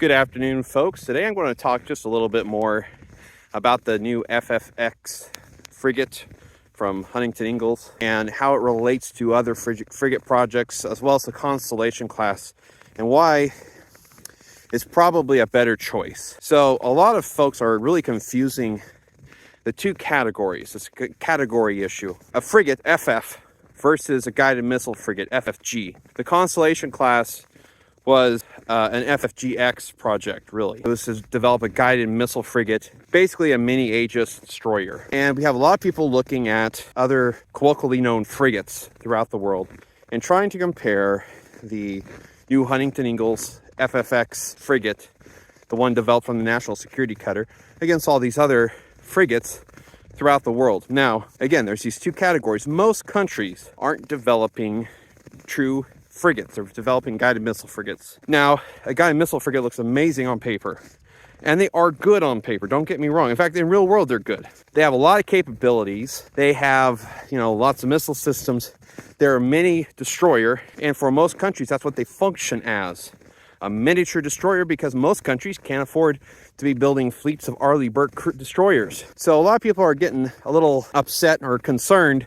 Good afternoon, folks. Today I'm going to talk just a little bit more about the new FFX frigate from Huntington Ingalls and how it relates to other frigate projects, as well as the Constellation class, and why it's probably a better choice. So a lot of folks are really confusing the two categories. It's a category issue. A frigate, FF, versus a guided missile frigate, FFG. The Constellation class was an FFGX project, really. It was to develop a guided missile frigate, basically a mini Aegis destroyer. And we have a lot of people looking at other colloquially known frigates throughout the world and trying to compare the new Huntington Ingalls FFX frigate, the one developed from the National Security Cutter, against all these other frigates throughout the world. Now, again, there's these two categories. Most countries aren't developing true frigates. They're developing guided missile frigates. Now, a guided missile frigate looks amazing on paper, and they are good on paper, don't get me wrong. In fact, in real world, they're good. They have a lot of capabilities. They have, lots of missile systems. They're a mini destroyer, and for most countries, that's what they function as. A miniature destroyer, because most countries can't afford to be building fleets of Arleigh Burke destroyers. So a lot of people are getting a little upset or concerned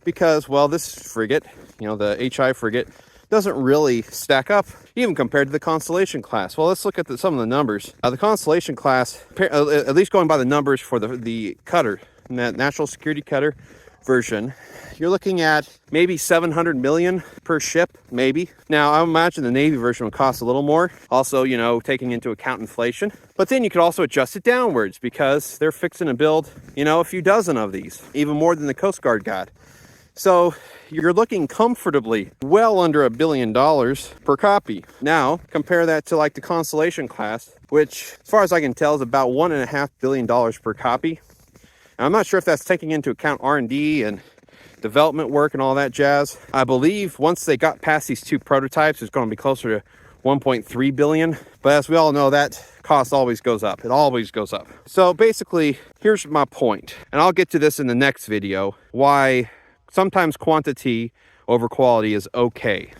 because, well, this frigate, the HI frigate, doesn't really stack up even compared to the Constellation class. Well, let's look at some of the numbers. The Constellation class, at least going by the numbers for the cutter, that National Security Cutter version, you're looking at maybe 700 million per ship, maybe. Now, I imagine the Navy version would cost a little more, also, taking into account inflation. But then you could also adjust it downwards because they're fixing to build, a few dozen of these, even more than the Coast Guard got. So you're looking comfortably well under $1 billion per copy. Now, compare that to like the Constellation class, which, as far as I can tell, is about $1.5 billion per copy. And I'm not sure if that's taking into account R&D and development work and all that jazz. I believe once they got past these two prototypes, it's going to be closer to 1.3 billion. But as we all know, that cost always goes up. It always goes up. So basically, here's my point. And I'll get to this in the next video, why sometimes quantity over quality is okay.